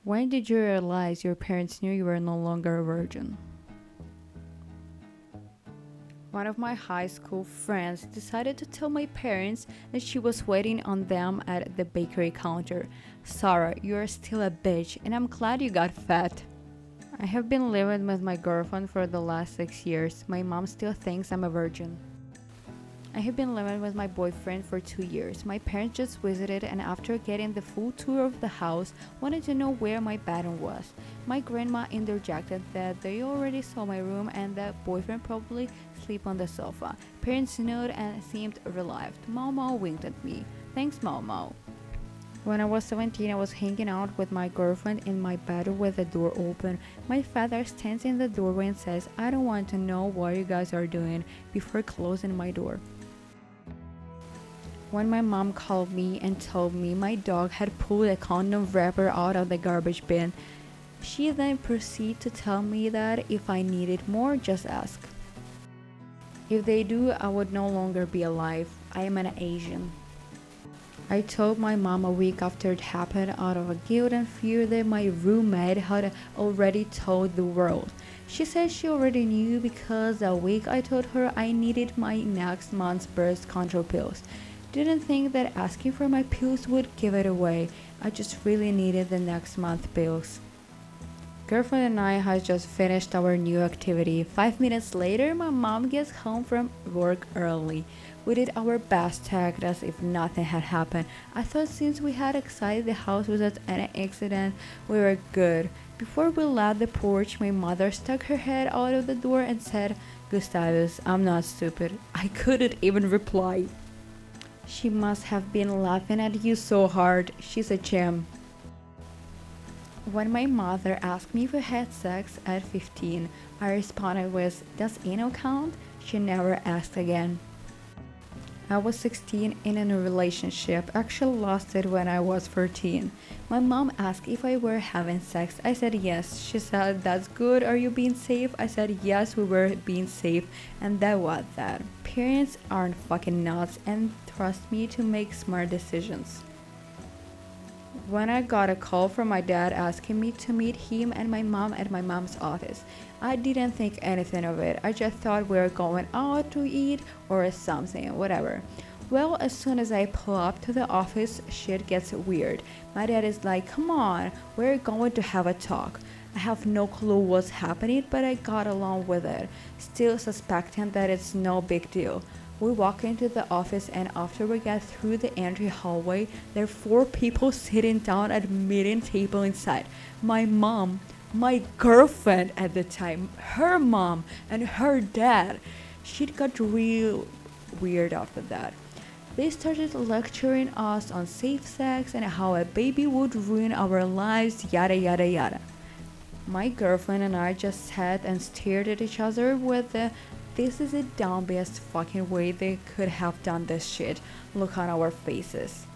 When did you realize your parents knew you were no longer a virgin? One of my high school friends decided to tell my parents that she was waiting on them at the bakery counter. Sarah, you're still a bitch, and I'm glad you got fat. I have been living with my girlfriend for the last 6 years. My mom still thinks I'm a virgin. I have been living with my boyfriend for 2 years. My parents just visited and after getting the full tour of the house, wanted to know where my bedroom was. My grandma interjected that they already saw my room and that boyfriend probably sleep on the sofa. Parents nodded and seemed relieved. Mama winked at me. Thanks, Mama. When I was 17, I was hanging out with my girlfriend in my bedroom with the door open. My father stands in the doorway and says, I don't want to know what you guys are doing before closing my door. When my mom called me and told me my dog had pulled a condom wrapper out of the garbage bin, she then proceeded to tell me that if I needed more, just ask. If they do, I would no longer be alive. I am an Asian. I told my mom a week after it happened out of a guilt and fear that my roommate had already told the world. She said she already knew because that week I told her I needed my next month's birth control pills. Didn't think that asking for my pills would give it away. I just really needed the next month pills. Girlfriend and I had just finished our new activity. 5 minutes later, my mom gets home from work early. We did our best to act as if nothing had happened. I thought since we had exited the house without any accident, we were good. Before we left the porch, my mother stuck her head out of the door and said, Gustavus, I'm not stupid. I couldn't even reply. She must have been laughing at you so hard. She's a gem. When my mother asked me if I had sex at 15, I responded with, does anal count? She never asked again. I was 16 in a relationship, actually lost it when I was 14. My mom asked if I were having sex. I said yes. She said, that's good, are you being safe? I said yes, we were being safe, and that was that. Parents aren't fucking nuts and trust me to make smart decisions. When I got a call from my dad asking me to meet him and my mom at my mom's office, I didn't think anything of it. I just thought we were going out to eat or something, whatever. Well, as soon as I pull up to the office, shit gets weird. My dad is like, come on, we're going to have a talk. I have no clue what's happening, but I got along with it, still suspecting that it's no big deal. We walk into the office and after we get through the entry hallway, there are 4 people sitting down at a meeting table inside. My mom, my girlfriend at the time, her mom, and her dad. Shit got real weird after that. They started lecturing us on safe sex and how a baby would ruin our lives, yada yada yada. My girlfriend and I just sat and stared at each other with the this is the dumbest fucking way they could have done this shit look on our faces.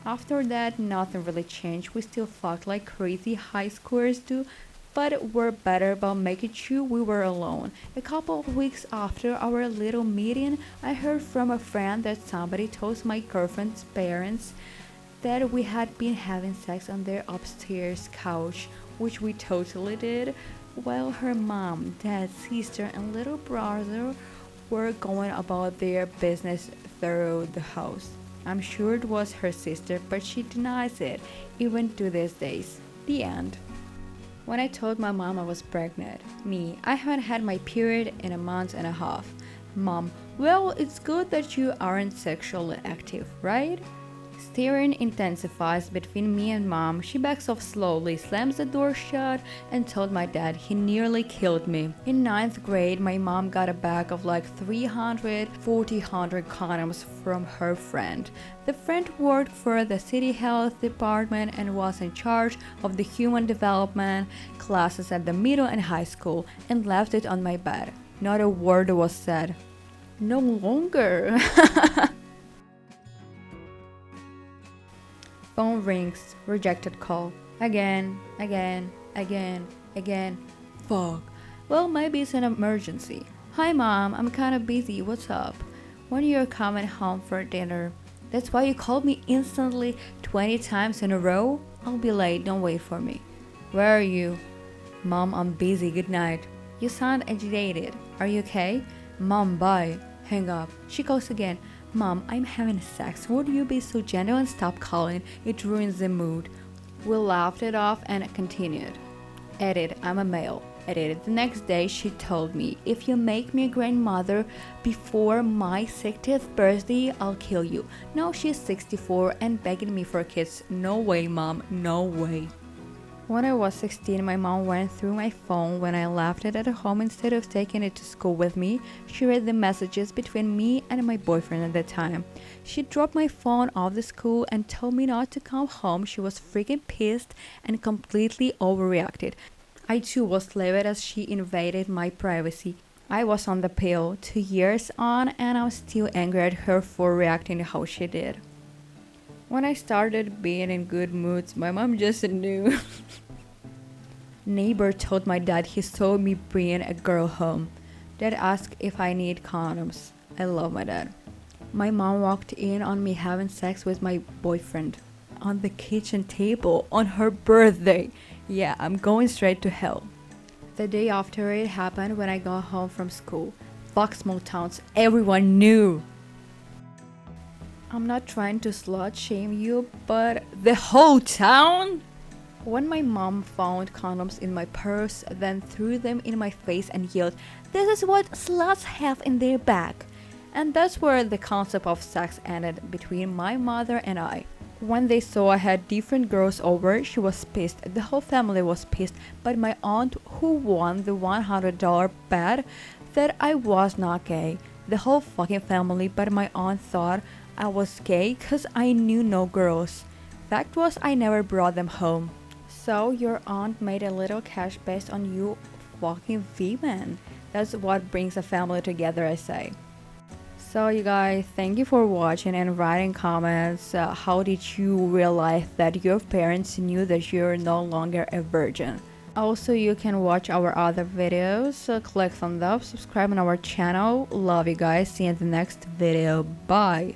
After that, nothing really changed. We still fucked like crazy high schoolers do, but we're better about making sure we were alone. A couple of weeks after our little meeting, I heard from a friend that somebody told my girlfriend's parents that we had been having sex on their upstairs couch, which we totally did, while her mom, dad, sister, and little brother were going about their business through the house. I'm sure it was her sister, but she denies it, even to these days. The end. When I told my mom I was pregnant, I haven't had my period in a month and a half. Mom, well, it's good that you aren't sexually active, right? Staring intensifies between me and mom. She backs off slowly, slams the door shut, and told my dad he nearly killed me. In ninth grade, my mom got a bag of like 300 condoms from her friend. The friend worked for the city health department and was in charge of the human development classes at the middle and high school, and left it on my bed. Not a word was said. No longer. Phone rings. Rejected call. Again. Fuck. Well, maybe it's an emergency. Hi mom, I'm kinda busy. What's up? When you're coming home for dinner? That's why you called me instantly 20 times in a row? I'll be late, don't wait for me. Where are you? Mom, I'm busy, good night. You sound agitated. Are you okay? Mom, bye. Hang up. She calls again. Mom, I'm having sex. Would you be so gentle and stop calling? It ruins the mood. We laughed it off and continued. Edit, I'm a male. Edit, the next day she told me, if you make me a grandmother before my 60th birthday, I'll kill you. Now she's 64 and begging me for kids. No way, Mom, no way. When I was 16, my mom went through my phone when I left it at home instead of taking it to school with me. She read the messages between me and my boyfriend at the time. She dropped my phone off the school and told me not to come home. She was freaking pissed and completely overreacted. I too was livid as she invaded my privacy. I was on the pill 2 years on and I'm still angry at her for reacting how she did. When I started being in good moods, my mom just knew. Neighbor told my dad he saw me bringing a girl home. Dad asked if I need condoms. I love my dad. My mom walked in on me having sex with my boyfriend on the kitchen table on her birthday. Yeah, I'm going straight to hell. The day after it happened when I got home from school. Fuck small towns, everyone knew. I'm not trying to slut shame you, but the whole town? When my mom found condoms in my purse, then threw them in my face and yelled, "This is what sluts have in their bag." And that's where the concept of sex ended between my mother and I. When they saw I had different girls over, she was pissed. The whole family was pissed, but my aunt, who won the $100 bet, said I was not gay. The whole fucking family, but my aunt thought I was gay cause I knew no girls. Fact was, I never brought them home. So your aunt made a little cash based on you fucking women. That's what brings a family together, I say. So you guys, thank you for watching and writing comments. How did you realize that your parents knew that you're no longer a virgin? Also, you can watch our other videos. Click thumbs up, subscribe on our channel. Love you guys. See you in the next video. Bye.